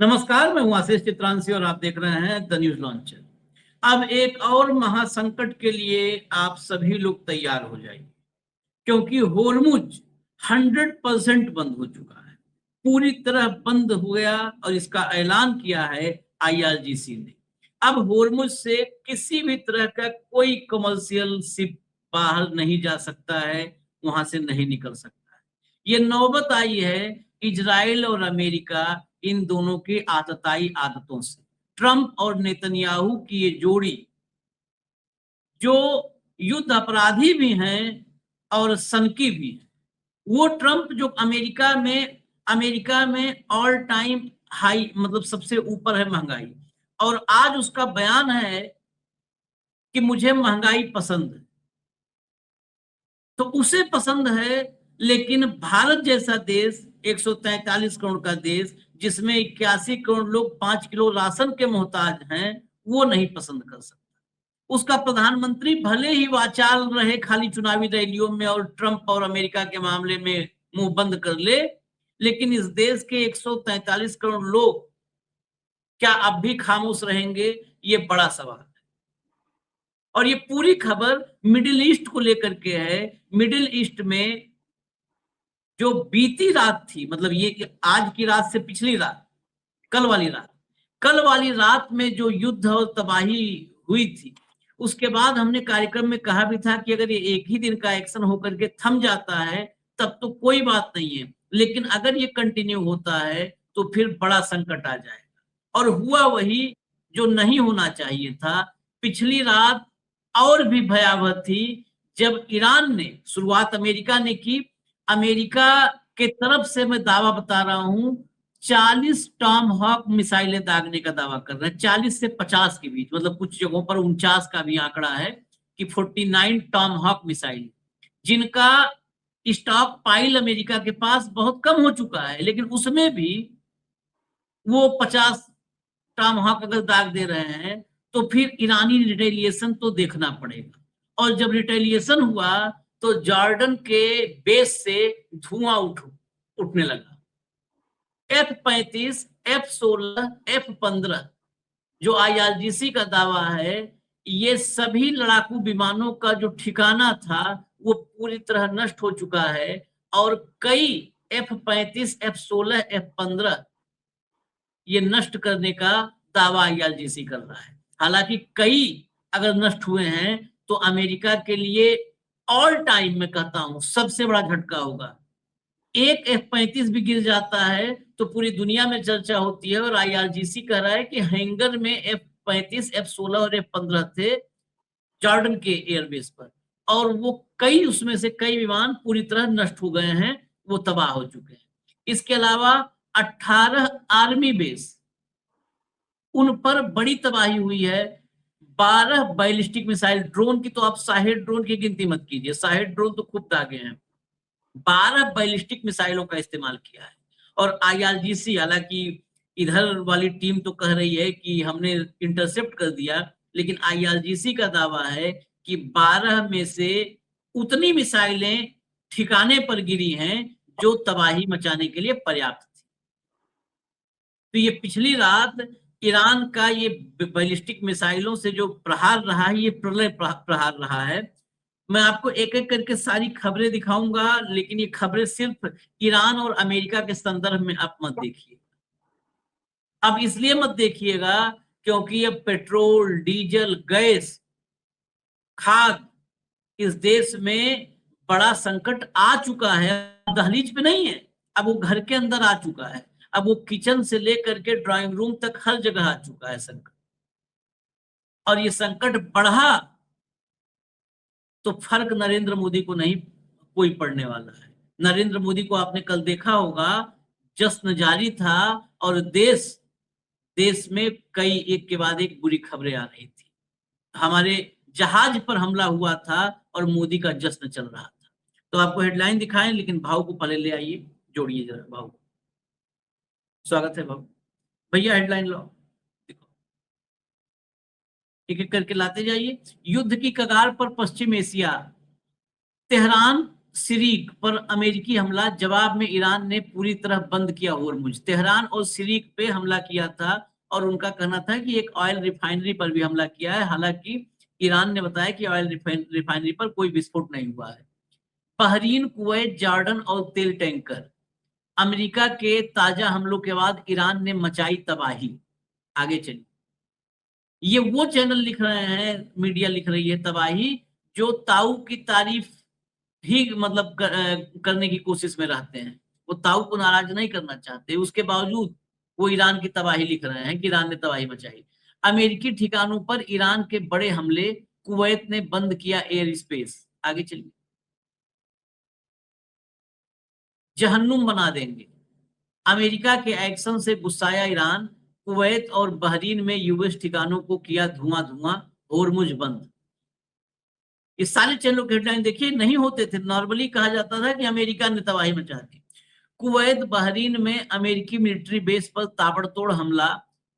नमस्कार, मैं हूं आशीष चित्रांशी और आप देख रहे हैं द न्यूज लॉन्चर। अब एक और महासंकट के लिए आप सभी लोग तैयार हो जाइए, क्योंकि होर्मुज 100% बंद हो चुका है, पूरी तरह बंद हो गया और इसका ऐलान किया है आईआरजीसी ने। अब होर्मुज से किसी भी तरह का कोई कमर्शियल शिप बाहर नहीं जा सकता है, वहां से नहीं निकल सकता है। ये नौबत आई है इजराइल और अमेरिका, इन दोनों की आतताई आदतों से। ट्रंप और नेतन्याहू की ये जोड़ी, जो युद्ध अपराधी भी हैं और सनकी भी हैं। वो ट्रंप जो अमेरिका में ऑल टाइम हाई, मतलब सबसे ऊपर है महंगाई, और आज उसका बयान है कि मुझे महंगाई पसंद है। तो उसे पसंद है, लेकिन भारत जैसा देश, 143 करोड़ का देश, जिसमें 81 करोड़ लोग 5 किलो राशन के मोहताज हैं, वो नहीं पसंद कर सकता। उसका प्रधानमंत्री भले ही वाचाल रहे खाली चुनावी रैलियों में और ट्रंप और अमेरिका के मामले में मुंह बंद कर ले, लेकिन इस देश के 143 करोड़ लोग क्या अब भी खामोश रहेंगे? ये बड़ा सवाल है। और ये पूरी खबर मिडिल ईस्ट को लेकर के है। मिडिल ईस्ट में जो बीती रात थी, मतलब ये आज की रात से पिछली रात, कल वाली रात, कल वाली रात में जो युद्ध और तबाही हुई थी, उसके बाद हमने कार्यक्रम में कहा भी था कि अगर ये एक ही दिन का एक्शन होकर के थम जाता है तब तो कोई बात नहीं है, लेकिन अगर ये कंटिन्यू होता है तो फिर बड़ा संकट आ जाएगा। और हुआ वही जो नहीं होना चाहिए था। पिछली रात और भी भयावह थी, जब ईरान ने, शुरुआत अमेरिका ने की। अमेरिका के तरफ से मैं दावा बता रहा हूं, 40 टॉम हॉक मिसाइलें दागने का दावा कर रहे हैं, 40 से 50 के बीच, मतलब कुछ जगहों पर 49 का भी आंकड़ा है कि 49 टॉम हॉक मिसाइल, जिनका स्टॉक पाइल अमेरिका के पास बहुत कम हो चुका है, लेकिन उसमें भी वो 50 टॉम हॉक अगर दाग दे रहे हैं तो फिर ईरानी रिटेलिएशन तो देखना पड़ेगा। और जब रिटेलिएशन हुआ तो जॉर्डन के बेस से धुआं उठने लगा। F-35, F-16, F-15, जो आईआरजीसी का दावा है, ये सभी लड़ाकू विमानों का जो ठिकाना था वो पूरी तरह नष्ट हो चुका है। और कई F-35, F-16, F-15 ये नष्ट करने का दावा आईआरजीसी कर रहा है। हालांकि कई अगर नष्ट हुए हैं तो अमेरिका के लिए ऑल टाइम में कहता हूं सबसे बड़ा झटका होगा। एक F-35 भी गिर जाता है तो पूरी दुनिया में चर्चा होती है, और आईआरजीसी कह रहा है कि हैंगर में F-35, F-16 और F-15 थे जॉर्डन के एयरबेस पर, और वो कई, उसमें से कई विमान पूरी तरह नष्ट हो गए हैं, वो तबाह हो चुके हैं। इसके अलावा 18 आर्मी बेस, उन पर बड़ी तबाही हुई है। 12 बैलिस्टिक मिसाइल, ड्रोन की तो आप शाहेद ड्रोन की गिनती मत कीजिए, शाहेद ड्रोन तो खूब दागे हैं। 12 बैलिस्टिक मिसाइलों का इस्तेमाल किया है। और आईआरजीसी, हालांकि इधर वाली टीम तो कह रही है कि हमने इंटरसेप्ट कर दिया, लेकिन आईआरजीसी का दावा है कि 12 में से उतनी मिसाइलें ठिकाने पर गिरी हैं जो तबाही मचाने के लिए पर्याप्त थी। तो ये पिछली रात ईरान का ये बैलिस्टिक मिसाइलों से जो प्रहार रहा है, ये प्रलय प्रहार रहा है। मैं आपको एक एक करके सारी खबरें दिखाऊंगा, लेकिन ये खबरें सिर्फ ईरान और अमेरिका के संदर्भ में आप मत देखिए। अब इसलिए मत देखिएगा क्योंकि अब पेट्रोल, डीजल, गैस, खाद, इस देश में बड़ा संकट आ चुका है। दहलीज पे नहीं है, अब वो घर के अंदर आ चुका है। अब वो किचन से लेकर के ड्राइंग रूम तक हर जगह आ चुका है संकट। और ये संकट बढ़ा तो फर्क नरेंद्र मोदी को नहीं कोई पड़ने वाला है। नरेंद्र मोदी को आपने कल देखा होगा, जश्न जारी था, और देश देश में कई एक के बाद एक बुरी खबरें आ रही थी। हमारे जहाज पर हमला हुआ था और मोदी का जश्न चल रहा था। तो आपको हेडलाइन दिखाएं, लेकिन भाव को पहले ले आइए, जोड़िए जरा भाव। स्वागत है भाव। भैया हेडलाइन लो, एक एक करके लाते जाइए। युद्ध की कगार पर पश्चिम एशिया, तेहरान सिरीक पर अमेरिकी हमला, जवाब में ईरान ने पूरी तरह बंद किया होर्मुज। तेहरान और सिरीक पे हमला किया था और उनका कहना था कि एक ऑयल रिफाइनरी पर भी हमला किया है, हालांकि ईरान ने बताया कि ऑयल रिफाइनरी पर कोई विस्फोट नहीं हुआ है। बहरीन, कुवैत, जॉर्डन और तेल टैंकर, अमेरिका के ताजा हमलों के बाद ईरान ने मचाई तबाही। आगे चलिए, ये वो चैनल लिख रहे हैं, मीडिया लिख रही है तबाही, जो ताऊ की तारीफ ही मतलब करने की कोशिश में रहते हैं। वो ताऊ को नाराज नहीं करना चाहते, उसके बावजूद वो ईरान की तबाही लिख रहे हैं कि ईरान ने तबाही मचाई। अमेरिकी ठिकानों पर ईरान के बड़े हमले, कुवैत ने बंद किया एयर स्पेस। आगे चलिए, जहन्नुम बना देंगे, अमेरिका के एक्शन से गुस्साया ईरान, कुवैत और बहरीन में यूएस ठिकानों को किया धुआं धुआं, होर्मुज बंद। ये सारे चैनलों के हेडलाइन देखिए, नहीं होते थे, नॉर्मली कहा जाता था कि अमेरिका ने तबाही मचा दी। कुवैत, बहरीन में अमेरिकी मिलिट्री बेस पर ताबड़तोड़ हमला,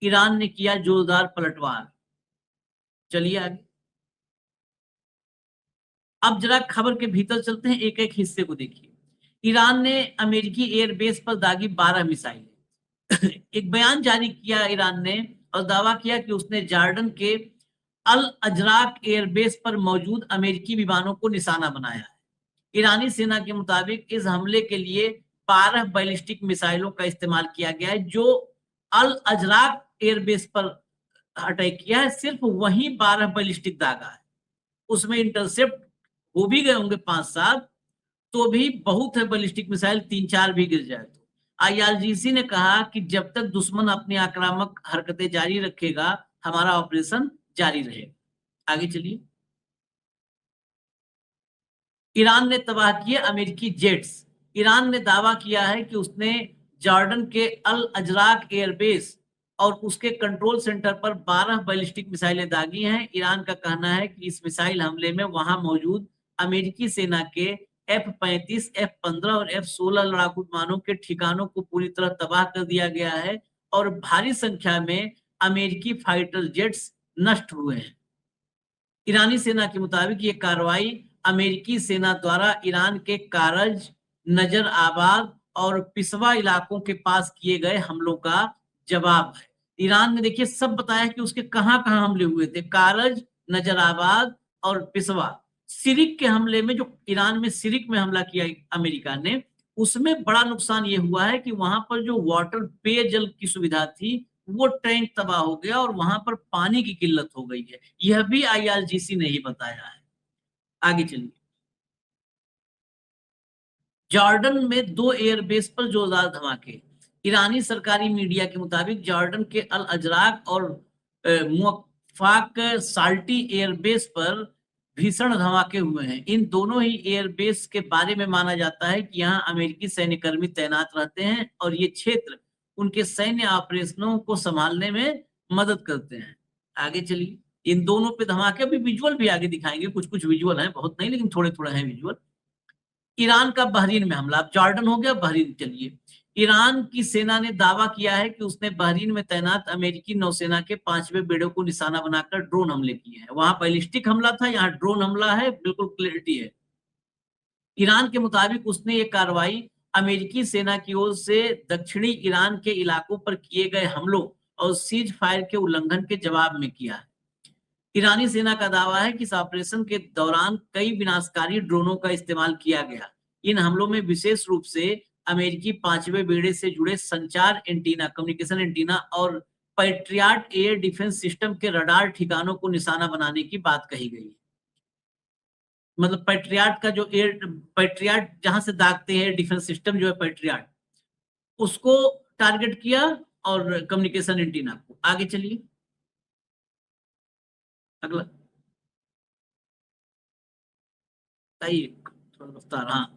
ईरान ने किया जोरदार पलटवार। चलिए आगे, अब जरा खबर के भीतर चलते हैं, एक एक हिस्से को देखिए। ईरान ने अमेरिकी एयरबेस पर दागी 12 मिसाइलें। एक बयान जारी किया ईरान ने और दावा किया कि उसने जॉर्डन के अल अजराक एयरबेस पर मौजूद अमेरिकी विमानों को निशाना बनाया है। ईरानी सेना के मुताबिक इस हमले के लिए 12 बैलिस्टिक मिसाइलों का इस्तेमाल किया गया है, जो अल अजराक एयरबेस पर अटैक किया है। सिर्फ वहीं 12 बैलिस्टिक दागा है, उसमें इंटरसेप्ट हो भी गए होंगे 5-7, तो भी बहुत है बैलिस्टिक मिसाइल, 3-4 भी गिर जाए तो। आईआरजीसी ने कहा कि जब तक दुश्मन अपनी आक्रामक हरकतें जारी रखेगा, हमारा ऑपरेशन जारी रहेगा। आगे चलिए, ईरान ने तबाह किए अमेरिकी जेट्स। ईरान ने दावा किया है कि उसने जॉर्डन के अल अजराक एयरबेस और उसके कंट्रोल सेंटर पर 12 बैलिस्टिक मिसाइलें दागी हैं। ईरान का कहना है कि इस मिसाइल हमले में वहां मौजूद अमेरिकी सेना के F-35, F-15 और F-16 लड़ाकू विमानों के ठिकानों को पूरी तरह तबाह कर दिया गया है और भारी संख्या में अमेरिकी फाइटर जेट्स नष्ट हुए हैं। ईरानी सेना के मुताबिक ये कार्रवाई अमेरिकी सेना द्वारा ईरान के कारज, नजर आबाद और पिसवा इलाकों के पास किए गए हमलों का जवाब है। ईरान ने देखिए सब बताया कि उसके कहां कहां हमले हुए थे, कारज, नजर आबाद और पिसवा। सिरिक के हमले में, जो ईरान में सिरिक में हमला किया अमेरिका ने, उसमें बड़ा नुकसान ये हुआ है कि वहां पर जो वाटर पेयजल की सुविधा थी, वो टैंक तबाह हो गया और वहां पर पानी की किल्लत हो गई है। यह भी आईआरजीसी ने ही बताया है। आगे चलिए, जॉर्डन में 2 एयरबेस पर जोरदार धमाके। ईरानी सरकारी मीडिया के मुताबिक जॉर्डन के अल अजराक और मुवक्फाक साल्टी एयरबेस पर भीषण धमाके हुए हैं। इन दोनों ही एयरबेस के बारे में माना जाता है कि यहाँ अमेरिकी सैन्यकर्मी तैनात रहते हैं और ये क्षेत्र उनके सैन्य ऑपरेशनों को संभालने में मदद करते हैं। आगे चलिए, इन दोनों पे धमाके, अभी विजुअल भी आगे दिखाएंगे, कुछ कुछ विजुअल हैं, बहुत नहीं लेकिन थोड़े थोड़े हैं विजुअल। ईरान का बहरीन में हमला, जॉर्डन हो गया, बहरीन चलिए। ईरान की सेना ने दावा किया है कि उसने बहरीन में तैनात अमेरिकी नौसेना के 5वें बेड़े को निशाना बनाकर ड्रोन हमले किए हैं। वहां बैलिस्टिक हमला था, यहाँ ड्रोन हमला है, बिल्कुल क्लियरिटी है। ईरान के मुताबिक उसने ये कार्रवाई अमेरिकी सेना की ओर से दक्षिणी ईरान के इलाकों पर किए गए हमलों और सीज फायर के उल्लंघन के जवाब में किया है। ईरानी सेना का दावा है कि इस ऑपरेशन के दौरान कई विनाशकारी ड्रोनों का इस्तेमाल किया गया। इन हमलों में विशेष रूप से अमेरिकी 5वें बेड़े से जुड़े संचार एंटीना, कम्युनिकेशन एंटीना और पैट्रियट एयर डिफेंस सिस्टम के रडार ठिकानों को निशाना बनाने की बात कही गई है। मतलब पैट्रियट का जो एयर, पैट्रियट जहां से दागते हैं डिफेंस सिस्टम जो है पैट्रियट, उसको टारगेट किया और कम्युनिकेशन एंटीना को। आगे चलिए, अगला थोड़ा रफ्तार। हाँ,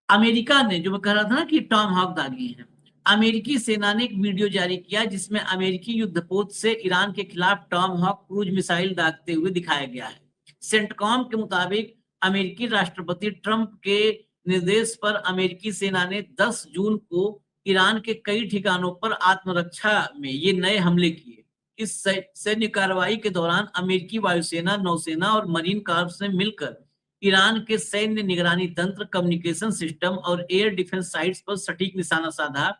अमेरिका ने, जो मैं कह रहा था ना कि टॉम हॉक दागी हैं, अमेरिकी सेना ने एक वीडियो जारी किया जिसमें अमेरिकी युद्धपोत से ईरान के खिलाफ टॉम हॉक क्रूज मिसाइल दागते हुए दिखाया गया है। सेंटकॉम के मुताबिक अमेरिकी राष्ट्रपति ट्रंप के निर्देश पर अमेरिकी सेना ने 10 जून को ईरान के कई ठिकानों पर आत्मरक्षा में ये नए हमले किए। इस सैन्य कार्रवाई के दौरान अमेरिकी वायुसेना, नौसेना और मरीन कार्प्स ने मिलकर ईरान के सैन्य निगरानी तंत्र, कम्युनिकेशन सिस्टम और एयर डिफेंस साइट्स पर सटीक निशाना साधा।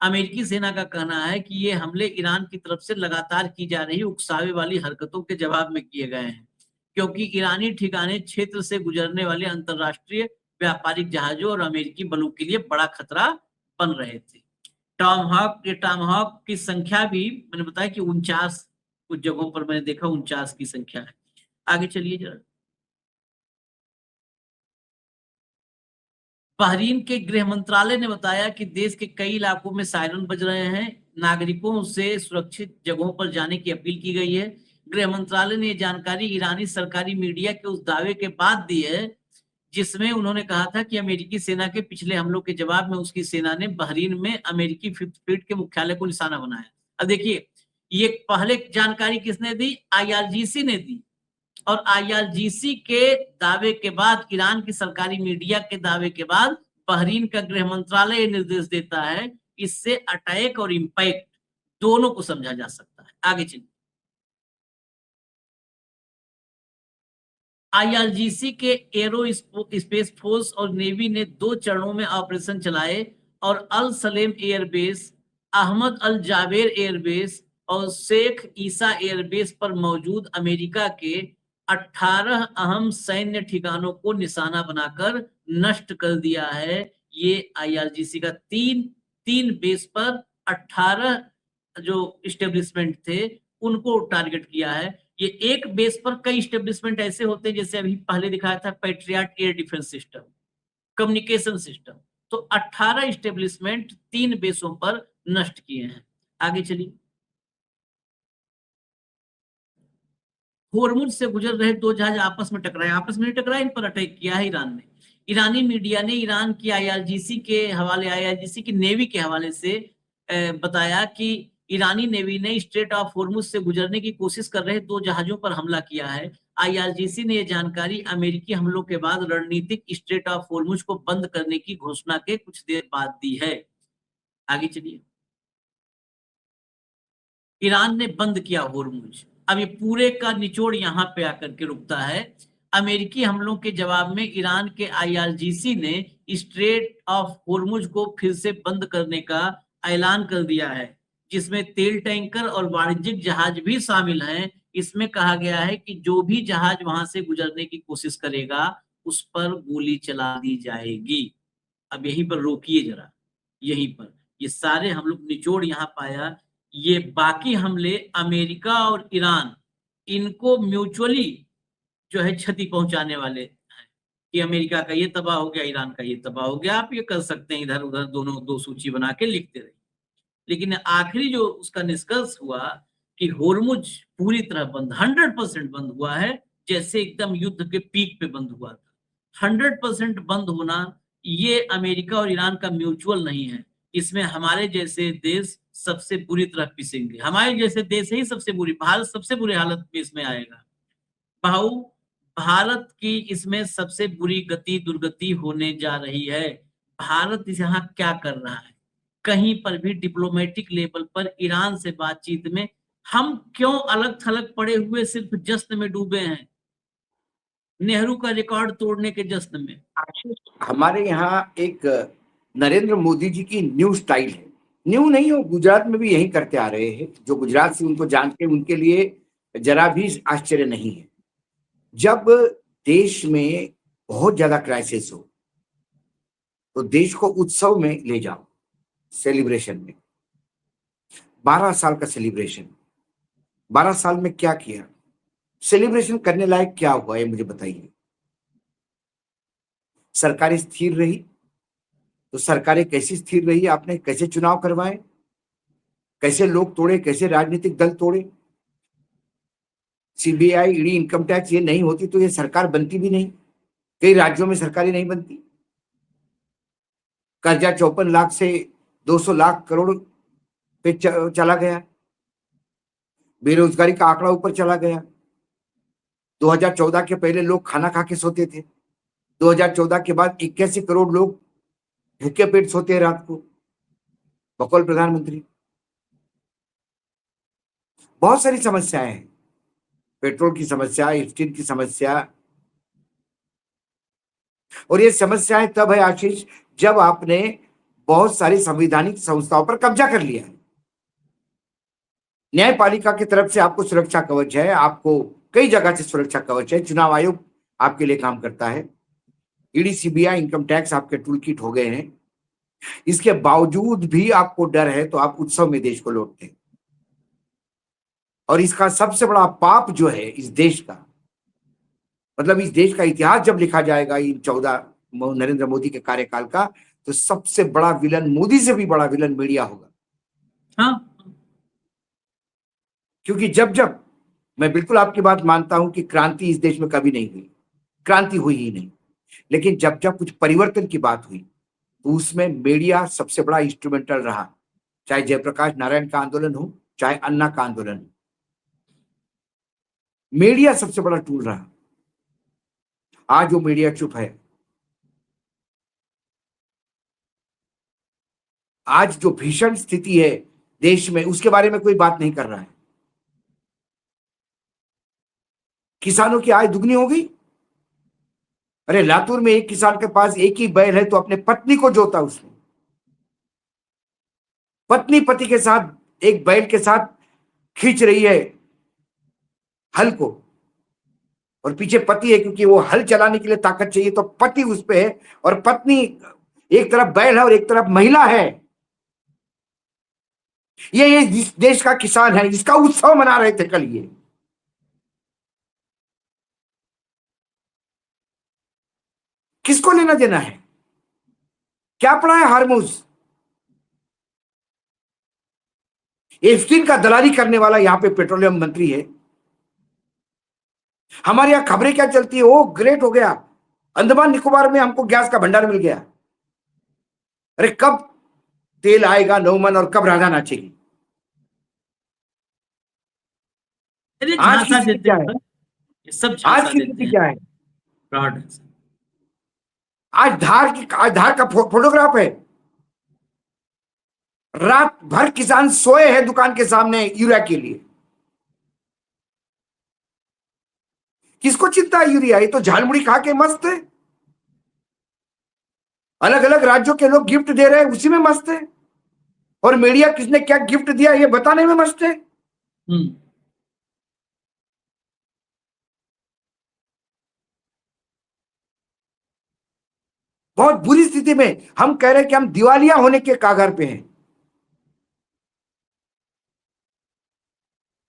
अमेरिकी सेना का कहना है कि ये हमले ईरान की तरफ से लगातार की जा रही उकसावे वाली हरकतों के जवाब में किए गए हैं, क्योंकि ईरानी ठिकाने क्षेत्र से गुजरने वाले अंतरराष्ट्रीय व्यापारिक जहाजों और अमेरिकी बलों के लिए बड़ा खतरा बन रहे थे। टॉमहॉक की संख्या भी मैंने बताया कि 49 कुछ जगहों पर मैंने देखा 49 की संख्या है। आगे चलिए जरा। बहरीन के गृह मंत्रालय ने बताया कि देश के कई इलाकों में सायरन बज रहे हैं, नागरिकों से सुरक्षित जगहों पर जाने की अपील की गई है। गृह मंत्रालय ने जानकारी ईरानी सरकारी मीडिया के उस दावे के बाद दी है जिसमें उन्होंने कहा था कि अमेरिकी सेना के पिछले हमलों के जवाब में उसकी सेना ने बहरीन में अमेरिकी फिफ्थ फ्लीट के मुख्यालय को निशाना बनाया। अब देखिए, ये पहले जानकारी किसने दी? आईआरजीसी ने दी, और आईआरजीसी के दावे के बाद, ईरान की सरकारी मीडिया के दावे के बाद बहरीन का गृह मंत्रालय निर्देश देता है। इससे अटैक और इंपैक्ट दोनों को समझा जा सकता है। आगे चलिए। आईआरजीसी के एरो स्पेस फोर्स और नेवी ने 2 चरणों में ऑपरेशन चलाए और अल सलेम एयरबेस, अहमद अल जावेर एयरबेस और शेख ईसा एयरबेस पर मौजूद अमेरिका के 18 अहम सैन्य ठिकानों को निशाना बनाकर नष्ट कर दिया है। ये आईआरजीसी का तीन बेस पर 18 जो इस्टेब्लिशमेंट थे उनको टारगेट किया है। ये एक बेस पर कई इस्टेब्लिशमेंट ऐसे होते हैं, जैसे अभी पहले दिखाया था patriot air defence system, communication system. तो 18 इस्टेब्लिशमेंट 3 बेसों पर नष्ट किए हैं। आगे चलिए। होर्मुज से गुजर रहे 2 जहाज आपस में टकराए, आपस में नहीं टकराए, इन पर अटैक किया है ईरान ने। ईरानी मीडिया ने ईरान की आईआरजीसी की नेवी के हवाले से बताया कि ईरानी नेवी ने स्ट्रेट ऑफ होर्मुज से गुजरने की कोशिश कर रहे 2 जहाजों पर हमला किया है। आईआरजीसी ने यह जानकारी अमेरिकी हमलों के बाद रणनीतिक स्ट्रेट ऑफ होर्मुज को बंद करने की घोषणा के कुछ देर बाद दी है। आगे चलिए। ईरान ने बंद किया होर्मुज। अब ये पूरे का निचोड़ यहां पे आकर के रुकता है। अमेरिकी हमलों के जवाब में ईरान के आईआरजीसी ने स्ट्रेट ऑफ होर्मुज को फिर से बंद करने का ऐलान कर दिया है, जिसमें तेल टैंकर और वाणिज्यिक जहाज भी शामिल हैं। इसमें कहा गया है कि जो भी जहाज वहां से गुजरने की कोशिश करेगा उस पर गोली चला दी जाएगी। अब यहीं पर रोकिए जरा, यहीं पर ये सारे हम लोग निचोड़ यहाँ पाया। ये बाकी हमले अमेरिका और ईरान इनको म्यूचुअली जो है क्षति पहुंचाने वाले हैं, कि अमेरिका का ये तबाह हो गया, ईरान का ये तबाह हो गया। आप ये कर सकते हैं, इधर उधर दोनों 2 सूची बना के लिखते रहिए। लेकिन आखिरी जो उसका निष्कर्ष हुआ कि होर्मुज पूरी तरह बंद, 100% बंद हुआ है, जैसे एकदम युद्ध के पीक पे बंद हुआ था। 100% बंद होना ये अमेरिका और ईरान का म्यूचुअल नहीं है। इसमें हमारे जैसे देश सबसे बुरी तरह पिसेंगे। हमारे जैसे देश ही सबसे बुरी, भारत सबसे बुरी हालत में इसमें आएगा। भाऊ, भारत की इसमें सबसे बुरी गति दुर्गति होने जा रही है। भारत यहाँ क्या कर रहा है? कहीं पर भी डिप्लोमेटिक लेवल पर ईरान से बातचीत में हम क्यों अलग थलग पड़े हुए सिर्फ जश्न में डूबे हैं, नेहरू का रिकॉर्ड तोड़ने के जश्न में। हमारे यहाँ एक नरेंद्र मोदी जी की न्यू स्टाइल है, न्यू नहीं हो, गुजरात में भी यही करते आ रहे हैं। जो गुजरात से उनको जानते हैं उनके लिए जरा भी आश्चर्य नहीं है। जब देश में बहुत ज्यादा क्राइसिस हो तो देश को उत्सव में ले जाओ, सेलिब्रेशन में। 12 साल का सेलिब्रेशन, 12 साल में क्या किया, सेलिब्रेशन करने लायक क्या हुआ, ये मुझे बताइए। सरकारें स्थिर रही तो सरकारें कैसी स्थिर रही? आपने कैसे चुनाव करवाए, कैसे लोग तोड़े, कैसे राजनीतिक दल तोड़े। सीबीआई, ईडी, इनकम टैक्स ये नहीं होती तो ये सरकार बनती भी नहीं। कई राज्यों में सरकारें नहीं बनती। कर्जा 54 लाख से 200 लाख करोड़ पे चला गया। बेरोजगारी का आंकड़ा ऊपर चला गया। 2014 के पहले लोग खाना खा के सोते थे। 2014 के बाद 81 करोड़ लोग भूखे पेट सोते हैं रात को। बकौल प्रधानमंत्री बहुत सारी समस्याएं हैं। पेट्रोल की समस्या, स्टील की समस्या, और ये समस्याएं तब है आशीष, जब आपने बहुत सारी संवैधानिक संस्थाओं पर कब्जा कर लिया है। न्यायपालिका की तरफ से आपको सुरक्षा कवच है, आपको कई जगह से सुरक्षा कवच है, चुनाव आयोग आपके लिए काम करता है, ईडी सीबीआई इनकम टैक्स आपके टूल किट हो गए हैं। इसके बावजूद भी आपको डर है तो आप उत्सव में देश को लौटते हैं। और इसका सबसे बड़ा पाप जो है इस देश का, मतलब इस देश का इतिहास जब लिखा जाएगा इन 14 नरेंद्र मोदी के कार्यकाल का, तो सबसे बड़ा विलन, मोदी से भी बड़ा विलन मीडिया होगा। हाँ, क्योंकि जब जब, मैं बिल्कुल आपकी बात मानता हूं कि क्रांति इस देश में कभी नहीं हुई, क्रांति हुई ही नहीं, लेकिन जब जब कुछ परिवर्तन की बात हुई तो उसमें मीडिया सबसे बड़ा इंस्ट्रूमेंटल रहा। चाहे जयप्रकाश नारायण का आंदोलन हो, चाहे अन्ना का आंदोलन हो, मीडिया सबसे बड़ा टूल रहा। आज वो मीडिया चुप है। आज जो भीषण स्थिति है देश में, उसके बारे में कोई बात नहीं कर रहा है। किसानों की आय दुगनी हो गई। अरे लातूर में एक किसान के पास एक ही बैल है तो अपने पत्नी को जोता उसने, पत्नी पति के साथ एक बैल के साथ खींच रही है हल को, और पीछे पति है, क्योंकि वो हल चलाने के लिए ताकत चाहिए तो पति उस पे है, और पत्नी एक तरफ बैल है और एक तरफ महिला है। ये इस देश का किसान है, इसका उत्सव मना रहे थे कल। ये किसको लेना देना है? क्या पड़ा है हारमूज? एफ्टीन का दलाली करने वाला यहां पे पेट्रोलियम मंत्री है। हमारे यहां खबरें क्या चलती है, ओ ग्रेट हो गया, अंडमान निकोबार में हमको गैस का भंडार मिल गया। अरे कब तेल आएगा नौमन और कब राधा नाचेगी? अरे आज की झांसा स्थिति देते क्या हैं है? सर, ये सब आज झांसा की देते स्थिति हैं, क्या है? फ्रॉड है सर। आज धार का फोटोग्राफ है। रात भर किसान सोए हैं दुकान के सामने यूरिया के लिए। किसको चिंता है यूरिया? ये तो झालमुड़ी खा के मस्त है। अलग अलग राज्यों के लोग गिफ्ट दे रहे हैं, उसी में मस्त है। और मीडिया किसने क्या गिफ्ट दिया ये बताने में मस्त है। बहुत बुरी स्थिति में हम कह रहे हैं कि हम दिवालिया होने के कागार पे हैं।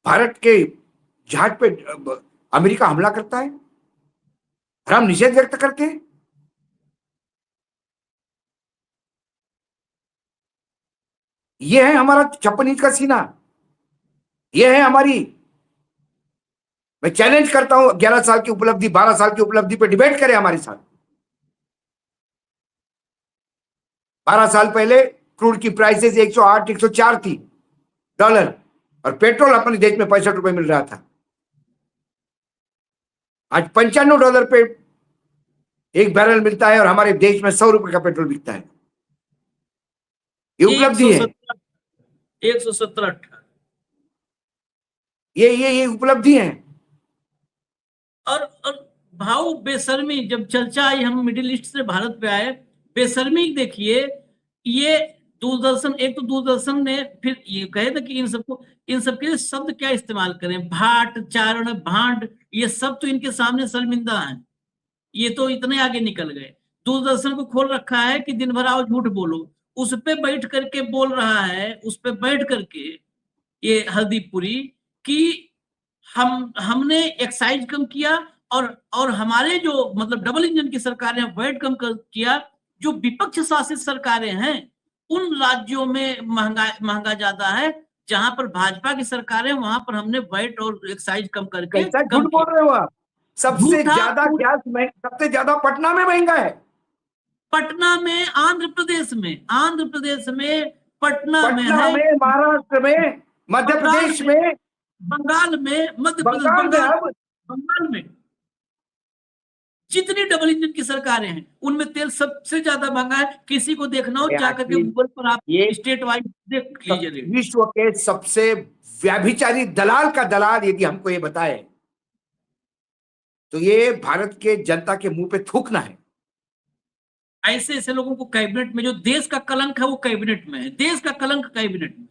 भारत के जहाज पे अमेरिका हमला करता है और हम निषेध व्यक्त करते हैं। यह है हमारा 56 इंच का सीना। यह है हमारी, मैं चैलेंज करता हूं 11 साल की उपलब्धि, 12 साल की उपलब्धि पे डिबेट करें हमारे साथ। 12 साल पहले क्रूड की प्राइसेस 108 104 थी डॉलर, और पेट्रोल अपने देश में 65 रुपए मिल रहा था। आज $95 पे एक बैरल मिलता है और हमारे देश में 100 रुपए का पेट्रोल बिकता है। ये उपलब्धि है। 117 ये उपलब्धि है। और भाव बेशर्मी, जब चर्चा आई, हम मिडिल ईस्ट से भारत पे आए, बेशर्मी देखिए। ये दूरदर्शन, एक तो दूरदर्शन ने फिर ये कहे था कि इन सबके लिए शब्द क्या इस्तेमाल करें, भाट, चारण, भांड, ये सब तो इनके सामने शर्मिंदा है। ये तो इतने आगे निकल गए। दूरदर्शन को खोल रखा है कि दिन भर आओ झूठ बोलो, उस पे बैठ करके बोल रहा है, उस पे बैठ करके ये हरदीपपुरी कि हमने एक्साइज कम किया, और हमारे जो मतलब डबल इंजन की सरकारें वैट कम किया। जो विपक्ष शासित सरकारें हैं उन राज्यों में महंगा ज्यादा है, जहां पर भाजपा की सरकारें, वहां पर हमने वैट और एक्साइज कम करके कैसा कम झूठ बोल रहे हो आप? सबसे झूठा ज्यादा गैस सबसे ज्यादा पटना में महंगा है। पटना में, आंध्र प्रदेश में पटना में पटना है, में, महाराष्ट्र में, मध्य प्रदेश में, बंगाल में, मध्य प्रदेश, बंगाल में, अब बंगाल में जितनी डबल इंजन की सरकारें हैं उनमें तेल सबसे ज्यादा महंगा है। किसी को देखना हो जाकर के गूगल पर आप स्टेट वाइज देख लीजिए। विश्व के सबसे व्याभिचारी दलाल का दलाल यदि हमको ये बताए तो ये भारत के जनता के मुंह पे थूकना है। ऐसे ऐसे लोगों को कैबिनेट में, जो देश का कलंक है वो कैबिनेट में है, देश का कलंक कैबिनेट में।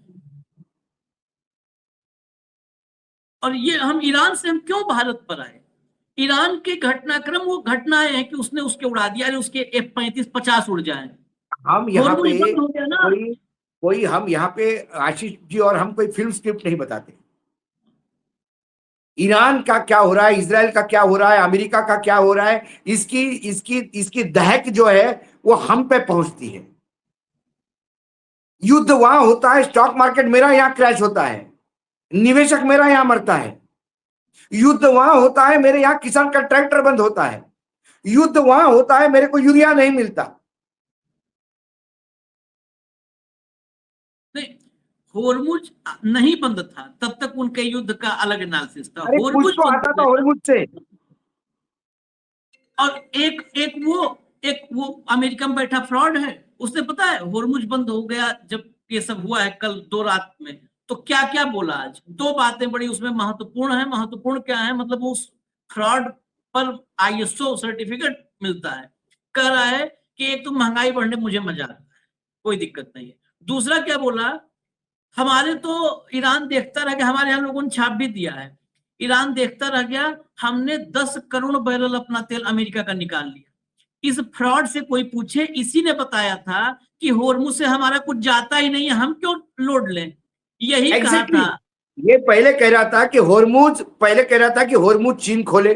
और ये हम ईरान से हम क्यों भारत पर आए? ईरान के घटनाक्रम वो घटनाएं हैं कि उसने उसके उड़ा दिया, अरे उसके F-35 50 उड़ जाए, हम यहाँ हॉर्मुज पे बंद हो गया ना। कोई कोई हम यहाँ पे आशीष जी और हम कोई फिल्म स्क्रिप्ट नहीं बताते। ईरान का क्या हो रहा है, इजराइल का क्या हो रहा है, अमेरिका का क्या हो रहा है, इसकी इसकी इसकी दहक जो है वो हम पे पहुंचती है। युद्ध वहां होता है, स्टॉक मार्केट मेरा यहाँ क्रैश होता है, निवेशक मेरा यहाँ मरता है। युद्ध वहां होता है, मेरे यहाँ किसान का ट्रैक्टर बंद होता है। युद्ध वहां होता है, मेरे को यूरिया नहीं मिलता। नहीं, हॉर्मुज नहीं बंद था तब तक उनके युद्ध का अलग एनालिसिस था। अरे कुछ हॉर्मुज तो बंद आता हो था गया, हॉर्मुज से। और एक वो अमेरिका में बैठा फ्रॉड है, उसने पता है हॉर्मुज बंद हो गया जब ये सब हुआ है कल 2 रात में, तो क्या क्या बोला। आज 2 बातें बड़ी उसमें महत्वपूर्ण है। महत्वपूर्ण क्या है, मतलब उस फ्रॉड पर ISO सर्टिफिकेट मिलता है। कह रहा है कि एक तो महंगाई बढ़ने मुझे मजा आता है, कोई दिक्कत नहीं है। दूसरा क्या बोला, हमारे तो ईरान देखता रह गया, हमारे यहाँ लोगों ने छाप भी दिया है, ईरान देखता रह गया, हमने 10 करोड़ बैरल अपना तेल अमेरिका का निकाल लिया। इस फ्रॉड से कोई पूछे, इसी ने बताया था कि होर्मुज से हमारा कुछ जाता ही नहीं है, हम क्यों लोड लें, यही कहा एग्जैक्टली था। ये पहले कह रहा था कि होर्मुज चीन खोले,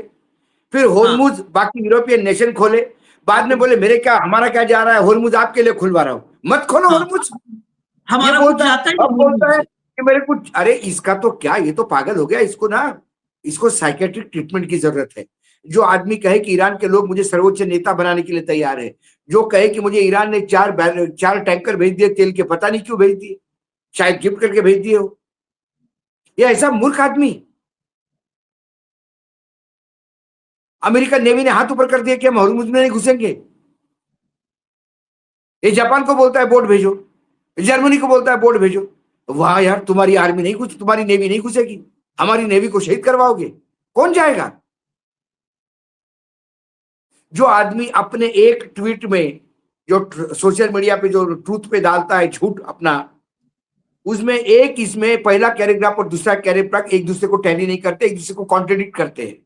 फिर हाँ होर्मुज बाकी यूरोपियन नेशन खोले। बाद में बोले मेरे क्या, हमारा क्या जा रहा है, होर्मुज आपके लिए खुलवा रहा हूं, मत खोलो हाँ, होर्मुज। ये हमारा कुछ बोलता है, जाता ही अब नहीं बोलता होर्मुज है से। कि मेरे कुछ, अरे इसका तो क्या, ये तो पागल हो गया। इसको ना, इसको साइकेट्रिक ट्रीटमेंट की जरूरत है। जो आदमी कहे कि ईरान के लोग मुझे सर्वोच्च नेता बनाने के लिए तैयार है, जो कहे कि मुझे ईरान ने 4 टैंकर भेज दिए तेल के, पता नहीं क्यों भेज दिए, शायद गिफ्ट करके भेज दिए हो। ये ऐसा मूर्ख आदमी। अमेरिकन नेवी ने हाथ ऊपर कर दिया कि हम हॉर्मुज में नहीं घुसेंगे। ये जापान को बोलता है बोट भेजो, जर्मनी को बोलता है बोट भेजो। वाह यार, तुम्हारी आर्मी नहीं घुस, तुम्हारी नेवी नहीं घुसेगी, हमारी नेवी को शहीद करवाओगे, कौन जाएगा? जो आदमी अपने एक ट्वीट में, जो सोशल मीडिया पे जो ट्रूथ पे डालता है झूठ अपना, उसमें एक, इसमें पहला कैरेग्राफ और दूसरा कैरेग्राफ एक दूसरे को टैली नहीं करते, एक दूसरे को कॉन्ट्रडिक्ट करते हैं,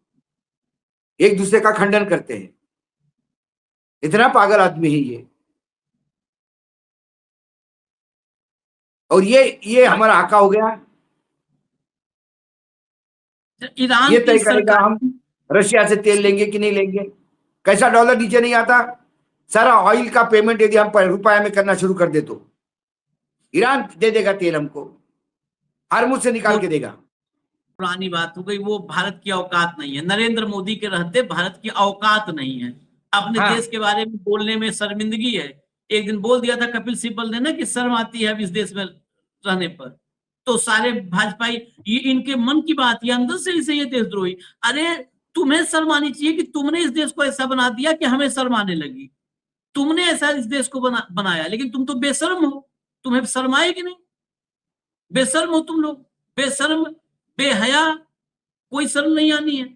एक दूसरे का खंडन करते हैं। इतना पागल आदमी है ये। और ये हमारा आका हो गया। ईरान ये की तय करेगा सरकार, हम रशिया से तेल लेंगे कि नहीं लेंगे, कैसा डॉलर नीचे नहीं आता। सारा ऑयल का पेमेंट यदि हम रुपया में करना शुरू कर दे तो ईरान दे देगा तेल हमको, हॉर्मुज से निकाल के देगा। पुरानी बात हो गई, वो भारत की औकात नहीं है। नरेंद्र मोदी के रहते भारत की औकात नहीं है, अपने हाँ, देश के बारे में बोलने में शर्मिंदगी है। एक दिन बोल दिया था कपिल सिब्बल ने ना कि शर्म आती है अब इस देश में रहने पर, तो सारे भाजपाई, ये इनके मन की बात, ये अंदर से इसे ये देशद्रोही। अरे तुम्हें शर्म आनी चाहिए कि तुमने इस देश को ऐसा बना दिया कि हमें शर्म आने लगी। तुमने ऐसा इस देश को बनाया, लेकिन तुम तो बेशर्म हो, तुम्हें शर्म आएगी नहीं। बेशर्म हो तुम लोग, बेशर्म, बेहया, कोई शर्म नहीं आनी है।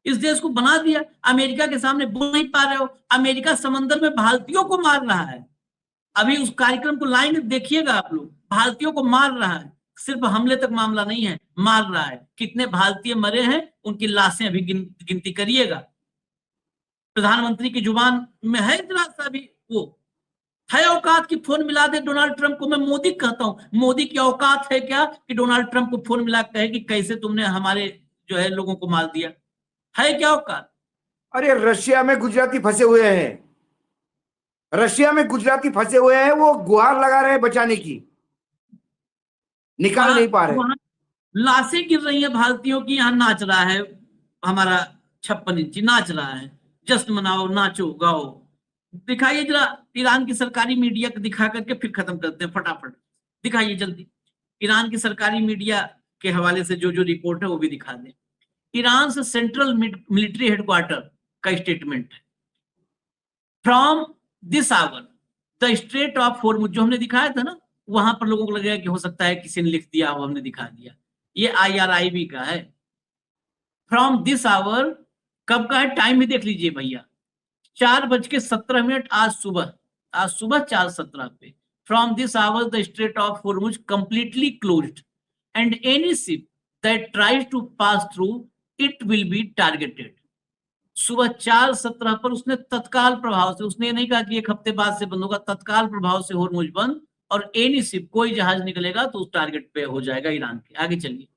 इस देश को बना दिया, अमेरिका के सामने बोल नहीं पा रहे हो। अमेरिका समंदर में भारतीयों को मार रहा है, अभी उस कार्यक्रम को लाइन देखिएगा आप लोग, भारतीयों को मार रहा है। सिर्फ हमले तक मामला नहीं है, मार रहा है। कितने भारतीय मरे हैं उनकी लाशें अभी गिनती करिएगा। प्रधानमंत्री की जुबान में है जरा सा भी वो है औकात की फोन मिला दे डोनाल्ड ट्रंप को। मैं मोदी कहता हूं, मोदी की औकात है क्या कि डोनाल्ड ट्रंप को फोन मिला कहे कि कैसे तुमने हमारे जो है लोगों को मार दिया, है क्या औकात? अरे रशिया में गुजराती फंसे हुए हैं, रशिया में गुजराती फंसे हुए हैं, वो गुहार लगा रहे हैं बचाने की, निकाल वहां नहीं पा रहे। वहां लाशें गिर रही हैं भारतीयों की, यहाँ नाच रहा है हमारा 56 इंची, नाच रहा है। जश्न मनाओ, नाचो गाओ। दिखाइए जरा ईरान की सरकारी मीडिया को दिखा करके फिर खत्म करते हैं फटाफट। दिखाइए जल्दी, ईरान की सरकारी मीडिया के हवाले से जो जो रिपोर्ट है वो भी दिखा दें। ईरान से सेंट्रल मिलिट्री हेडक्वार्टर का स्टेटमेंट है, from this hour the strait of Hormuz, जो हमने दिखाया था ना, वहां पर लोगों को लगेगा कि हो सकता है किसी ने लिख दिया हो, हमने दिखा दिया। ये IRIB का है, फ्रॉम दिस आवर। कब का है, टाइम भी देख लीजिए भैया, 4:17 आज सुबह 4:17 पे, from this hour the strait of Hormuz completely closed and any ship that tries to pass through it will be targeted. सुबह 4:17 पर उसने तत्काल प्रभाव से, उसने नहीं कहा कि एक हफ्ते बाद से बंद होगा, तत्काल प्रभाव से हॉर्मुज बंद, और एनी शिप, कोई जहाज निकलेगा तो उस टारगेट पे हो जाएगा ईरान के। आगे चलिए।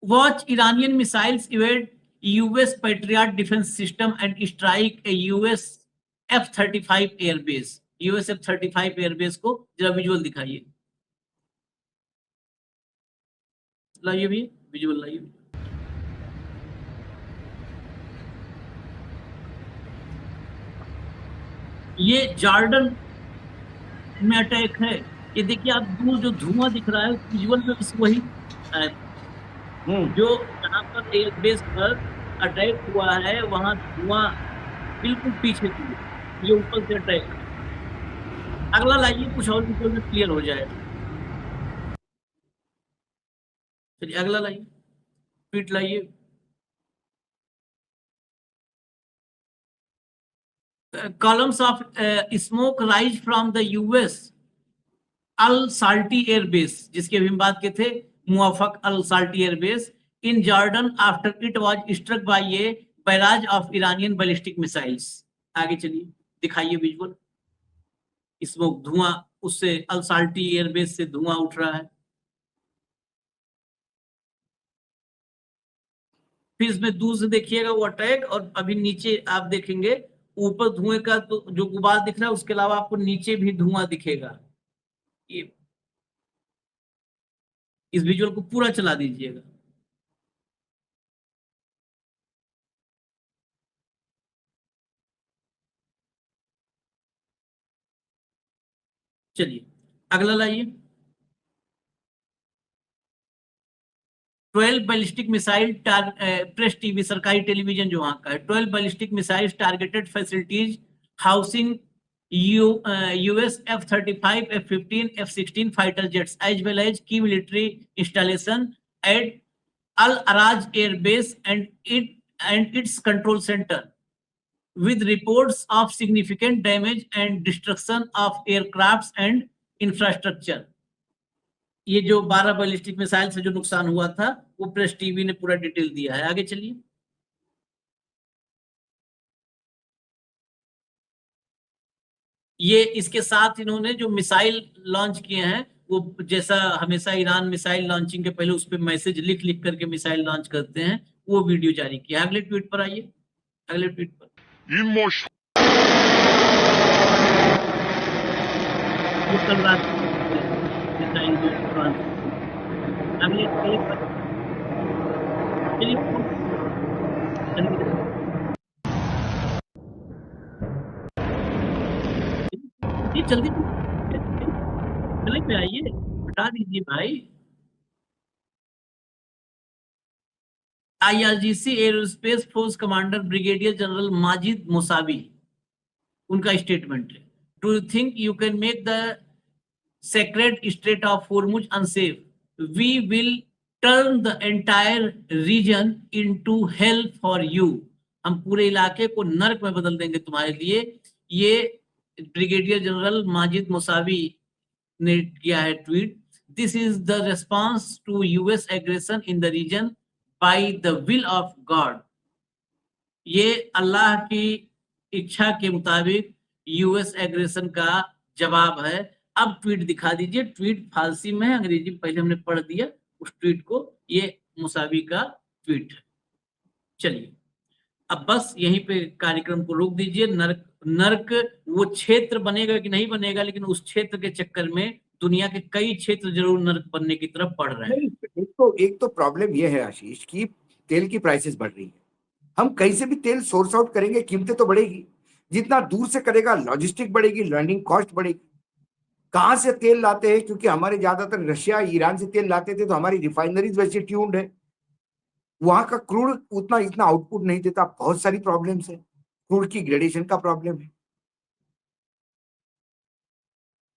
Watch Iranian missiles evade US patriot defence system and strike a US F-35 airbase. US F-35 airbase को जरा विजुअल दिखाइए, लाइए भी विजुअल लाइए। ये जॉर्डन में अटैक है। ये देखिए आप दूर जो धुआं दिख रहा है विजुअल में बस वही है। जो जहां पर एयरबेस पर अटैक हुआ है वहां धुआं बिल्कुल पीछे की, ये ऊपर से अटैक। अगला लाइए, कुछ और विजुअल में क्लियर हो जाएगा। चलिए अगला लाइए, ट्वीट लाइए। columns of smoke rise from the US Al Salti airbase, जिसकी अभी हम बात के थे, Muwaffaq Al Salti airbase in Jordan after it was struck by a barrage of Iranian ballistic missiles. आगे चलिए, दिखाइए विजुअल। स्मोक, धुआं, उससे अल साल्टी एयरबेस से धुआं उठ रहा है। फिर इसमें दूर से देखिएगा वो अटैक, और अभी नीचे आप देखेंगे ऊपर धुएं का तो जो गुबार दिख रहा है, उसके अलावा आपको नीचे भी धुआं दिखेगा। ये इस विजुअल को पूरा चला दीजिएगा। चलिए अगला लाइए। 12 बैलिस्टिक मिसाइल प्रेस टीवी, सरकारी टेलीविजन जो वहां का है, 12 ballistic missile targeted facilities housing US F-35, F-15, F-16 fighter jets as well as key military installation at Al Araj Air Base and its control center, with reports of significant damage and destruction of aircrafts and infrastructure. ये जो 12 ballistic missile से जो नुकसान हुआ था वो press TV ने पूरा डिटेल दिया है। आगे चलिए। ये इसके साथ इन्होंने जो मिसाइल लॉन्च किए हैं, वो जैसा हमेशा ईरान मिसाइल लॉन्चिंग के पहले उस पर मैसेज लिख लिख करके मिसाइल लॉन्च करते हैं, वो वीडियो जारी किया। अगले ट्वीट पर आइए, अगले ट्वीट पर। कल रात मिसाइल जो अगले जल्दी गले पे आइए, बता दीजिए भाई। IRGC aerospace force commander brigadier general Majid Musavi, उनका स्टेटमेंट है। Do you think you can make the sacred strait of Hormuz unsafe? We will turn the entire region into hell for you. हम पूरे इलाके को नर्क में बदल देंगे तुम्हारे लिए। ये ब्रिगेडियर जनरल माजिद मुसावी ने किया है tweet. This is the response to US aggression in the region by the will of God. ये अल्लाह की इच्छा के मुताबिक US एग्रेशन का जवाब है। अब ट्वीट दिखा दीजिए। ट्वीट फारसी में है, अंग्रेजी में पहले हमने पढ़ दिया उस ट्वीट को। ये मुसावी का ट्वीट है। चलिए अब बस यहीं पे कार्यक्रम को रोक दीजिए। नर्क वो क्षेत्र बनेगा कि नहीं बनेगा, लेकिन उस क्षेत्र के चक्कर में दुनिया के कई क्षेत्र जरूर नर्क बनने की तरफ बढ़ रहे हैं। एक तो प्रॉब्लम ये है आशीष कि तेल की प्राइसेस बढ़ रही है। हम कहीं से भी तेल सोर्स आउट करेंगे, कीमतें तो बढ़ेगी। जितना दूर से करेगा लॉजिस्टिक बढ़ेगी, लर्निंग कॉस्ट बढ़ेगी। कहां से तेल लाते हैं? क्योंकि हमारे ज्यादातर रशिया ईरान से तेल लाते थे, तो हमारी रिफाइनरीज वैसे ट्यून्ड है। वहां का क्रूड उतना इतना आउटपुट नहीं देता। बहुत सारी प्रॉब्लम्स है। क्रूड की ग्रेडेशन का प्रॉब्लम है।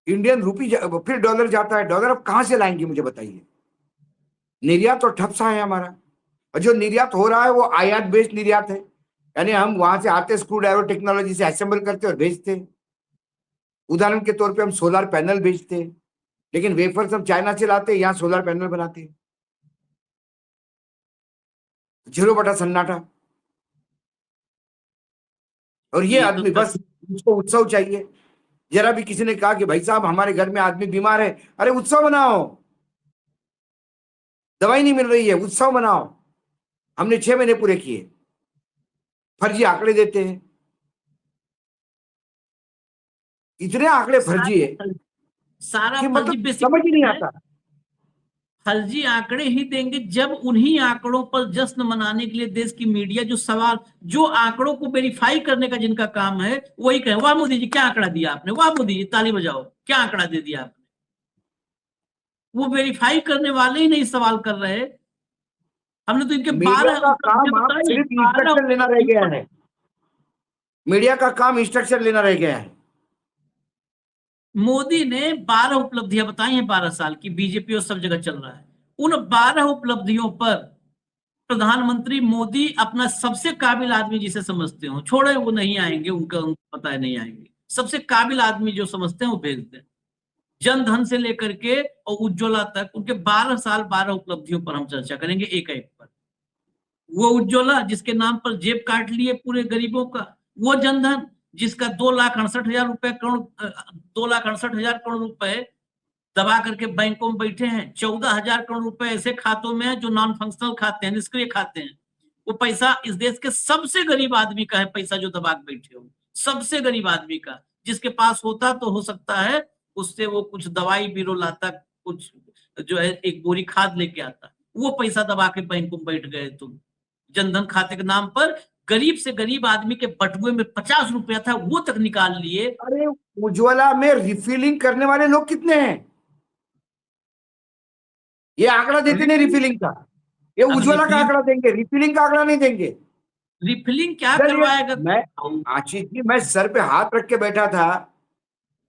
इंडियन रूपी फिर डॉलर जाता है। डॉलर अब कहां से लाएंगे मुझे बताइए? निर्यात तो ठप सा है हमारा, और जो निर्यात हो रहा है वो आयात बेस्ड निर्यात है। यानी हम वहां से आते स्क्रू ड्राइवर टेक्नोलॉजी से असेंबल करते और भेजते। उदाहरण के तौर पे हम सोलर पैनल भेजते, लेकिन वेफर्स हम चाइना से लाते, यहाँ सोलर पैनल बनाते। 0 बटा सन्नाटा। और ये ये तो आदमी बस उसको उत्सव चाहिए। जरा भी किसी ने कहा कि भाई साहब हमारे घर में आदमी बीमार है, अरे उत्सव मनाओ, दवाई नहीं मिल रही है, उत्सव मनाओ। हमने 6 महीने पूरे किए। फर्जी आंकड़े देते हैं, इतने आंकड़े फर्जी है सारा कि फर्जी मतलब बेसिक समझ ही नहीं है। आता। फर्जी आंकड़े ही देंगे जब उन्हीं आंकड़ों पर जश्न मनाने के लिए देश की मीडिया जो आंकड़ों को वेरीफाई करने का जिनका काम है वही कहे वाह मोदी जी क्या आंकड़ा दिया आपने, वाह मोदी जी ताली बजाओ क्या आंकड़ा दे दिया आपने। वो वेरीफाई करने वाले ही नहीं सवाल कर रहे। हमने तो इनके मीडिया 12 का काम उपलब्धियां आप बताई है, सिर्फ 12 इंस्ट्रक्शन लेना रह गया उपलब्धियों है। मीडिया का काम इंस्ट्रक्शन लेना रह गया है। मोदी ने 12 उपलब्धियां बताई हैं 12 साल की, बीजेपी और सब जगह चल रहा है। उन 12 उपलब्धियों पर प्रधानमंत्री मोदी अपना सबसे काबिल आदमी जिसे समझते हो, छोड़े वो नहीं आएंगे, उनको पता है नहीं आएंगे, सबसे काबिल आदमी जो समझते हैं वो भेजते हैं। जन धन से लेकर के और उज्ज्वला तक उनके 12 साल 12 उपलब्धियों पर हम चर्चा करेंगे एक एक पर। वो उज्ज्वला जिसके नाम पर जेब काट लिए पूरे गरीबों का, वो जनधन जिसका 2,68,000 रुपए दबा करके बैंकों में बैठे हैं। 14,000 करोड़ रुपए ऐसे खातों में है जो नॉन फंक्शनल खाते हैं, निष्क्रिय खाते हैं। वो पैसा इस देश के सबसे गरीब आदमी का है, पैसा जो दबा के बैठे हो, सबसे गरीब आदमी का। जिसके पास होता तो हो सकता है उससे वो कुछ दवाई बीरो लाता, कुछ जो है एक बोरी खाद लेके आता। वो पैसा दबा के बैंकों में बैठ गए तुम। जनधन खाते के नाम पर गरीब से गरीब आदमी के बटुए में 50 रुपया था वो तक निकाल लिए। अरे उज्ज्वला में रिफिलिंग करने वाले लोग कितने हैं? ये आंकड़ा देते नहीं रिफिलिंग का। ये अब उज्ज्वला का रिफिलिंग आंकड़ा देंगे, रिफिलिंग का आंकड़ा नहीं देंगे। रिफिलिंग क्या चलिए, करवाएगा? मैं आशीष जी, मैं सर पे हाथ रख के बैठा था।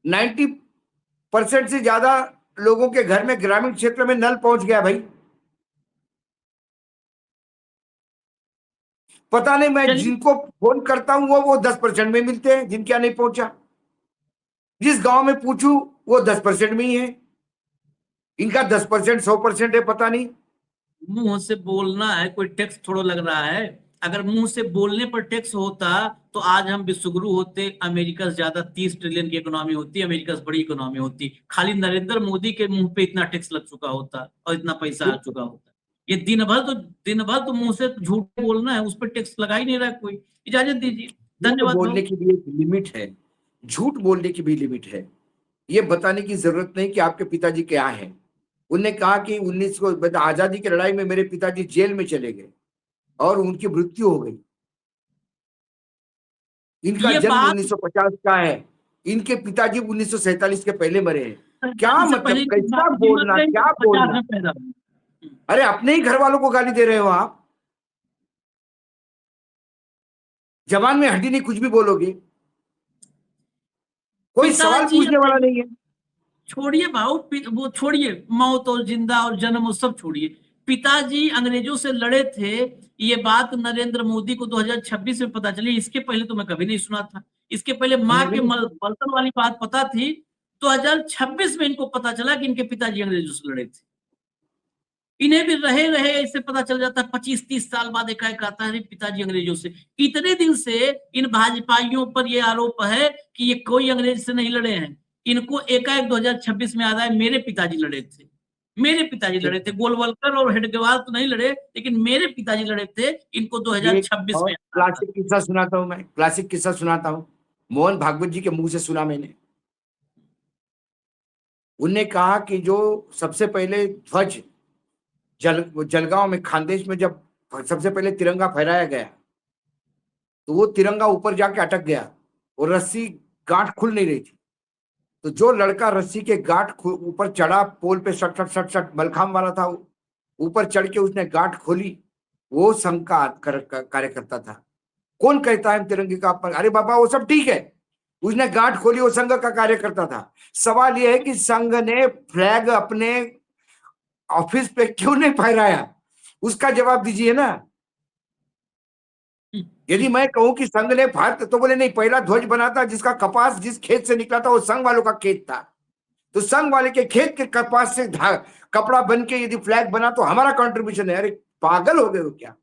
90% से ज्यादा लोगों के घर में ग्रामीण क्षेत्र में नल पहुंच गया भाई। पता नहीं, मैं चलिए जिनको फोन करता हूं वो 10% में मिलते हैं, जिनके यहाँ नहीं पहुंचा। जिस गांव में पूछूं वो 10% में ही है। इनका 10% 100% है, पता नहीं। मुंह से बोलना है, कोई टैक्स थोड़ा लग रहा है। अगर मुंह से बोलने पर टैक्स होता तो आज हम विश्वगुरु होते, अमेरिका से ज्यादा 30 ट्रिलियन की इकोनॉमी होती, अमेरिका से बड़ी इकोनॉमी होती। खाली नरेंद्र मोदी के मुंह पे इतना टैक्स लग चुका होता और इतना पैसा आ चुका होता। ये दिन भर तो मुंह से झूठ बोलना है, उस पर टैक्स लगा ही नहीं रहा कोई। इजाजत दीजिए। झूठ धन्यवाद बोलने भाऊ। की भी एक लिमिट है। झूठ बोलने की भी लिमिट है। ये बताने की जरूरत नहीं कि आपके पिताजी क्या हैं। उनने कहा कि 19 को आजादी की लड़ाई में मेरे पिताजी जेल में चले गए और उनकी मृत्यु हो गई। इनका ये जन्म बात 1950 का है, इनके पिताजी 1947 के पहले मरे हैं। क्या से पहले मतलब, इनके कैसा बाबूजी मर बोलना, गए क्या तो 50 बोलना। में पैदा हुए। अरे अपने ही घर वालों को गाली दे रहे हो आप। जबान में हड्डी नहीं, कुछ भी बोलोगे। कोई सवाल पिताजी पूछने वाला नहीं है। छोड़िए भाऊ, वो छोड़िए, मौत और जिंदा और जन्म वो सब छोड़िए। पिताजी अंग्रेजों से लड़े थे, ये बात नरेंद्र मोदी को 2026 में पता चली। इसके पहले तो मैं कभी नहीं सुना था। इसके पहले माँ हमें भी के नहीं। बर्तन वाली बात पता थी। 2026 में इनको पता चला कि इनके पिताजी अंग्रेजों से लड़े थे। इन्हें भी रहे रहे ऐसे पता चल जाता है, 25-30 साल बाद एकाएक आता है पिताजी अंग्रेजों से। इतने दिन से इन भाजपाइयों पर यह आरोप है कि ये कोई अंग्रेज से नहीं लड़े हैं। इनको एकाएक 2026 में आता है मेरे पिताजी लड़े थे, मेरे पिताजी लड़े थे। गोलवलकर और हेडगेवार तो नहीं लड़े, लेकिन मेरे पिताजी लड़े थे। इनको ये 2026 और में आता क्लासिक किस्सा सुनाता हूं, मैं क्लासिक किस्सा सुनाता हूं। मोहन भागवत जी के मुंह से सुना मैंने। उनने कहा कि जो सबसे पहले ध्वज जलगांव में, खानदेश में जब सबसे पहले तिरंगा फहराया गया, तो वो तिरंगा ऊपर जाके अटक गया और रस्सी गांठ खुल नहीं रही थी। तो जो लड़का रस्सी के गांठ ऊपर चढ़ा, पोल पे सट सट सट सट मलखाम वाला था, ऊपर चढ़ के उसने गांठ खोली, वो संघ का कार्यकर्ता था। कौन कहता है तिरंगे का अपमान? अरे बाबा वो सब ठीक है, उसने गांठ खोली, वो संघ का कार्यकर्ता था। सवाल यह है कि संघ ने फ्लैग अपने ऑफिस पे क्यों नहीं फहराया? उसका जवाब दीजिए ना। यदि मैं कहूं कि संघ ने भारत, तो बोले नहीं, पहला ध्वज बना था जिसका कपास जिस खेत से निकला था वो संघ वालों का खेत था, तो संघ वाले के खेत के कपास से कपड़ा बन के यदि फ्लैग बना तो हमारा कंट्रीब्यूशन है। अरे पागल हो गए हो क्या?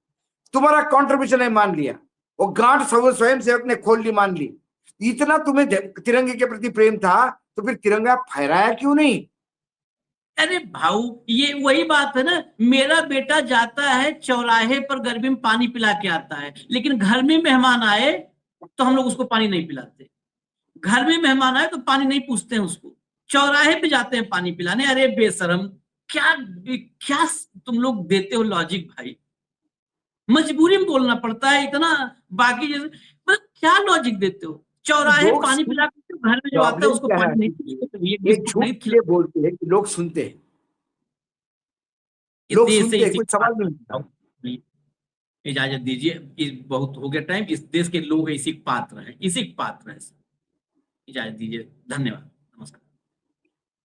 तुम्हारा कंट्रीब्यूशन है मान लिया, वो गांठ स्वयं सेवक ने खोल ली मान ली। इतना तुम्हें तिरंगे के प्रति प्रेम था तो फिर तिरंगा फहराया क्यों नहीं? अरे भाऊ, ये वही बात है ना, मेरा बेटा जाता है चौराहे पर गर्मी में पानी पिला के आता है, लेकिन घर में मेहमान आए तो हम लोग उसको पानी नहीं पिलाते। घर में मेहमान आए तो पानी नहीं पूछते हैं उसको, चौराहे पे जाते हैं पानी पिलाने। अरे बेशरम, क्या क्या तुम लोग देते हो लॉजिक भाई, मजबूरी में बोलना पड़ता है इतना। बाकी जैसे मतलब क्या लॉजिक देते हो, चौराहे लोग पानी पिला के घर में जो आता है उसको क्या है, पानी नहीं पूछते, तो ये ये बिस्कुट झूठ नहीं इसलिए बोलते हैं कि लोग सुनते हैं, लोग देश से सुनते हैं, इसी कोई सवाल नहीं उठता। इजाजत दीजिए, बहुत हो गया टाइम। इस देश के लोग इसी के पात्र हैं, इसी के पात्र हैं। इजाजत दीजिए, धन्यवाद।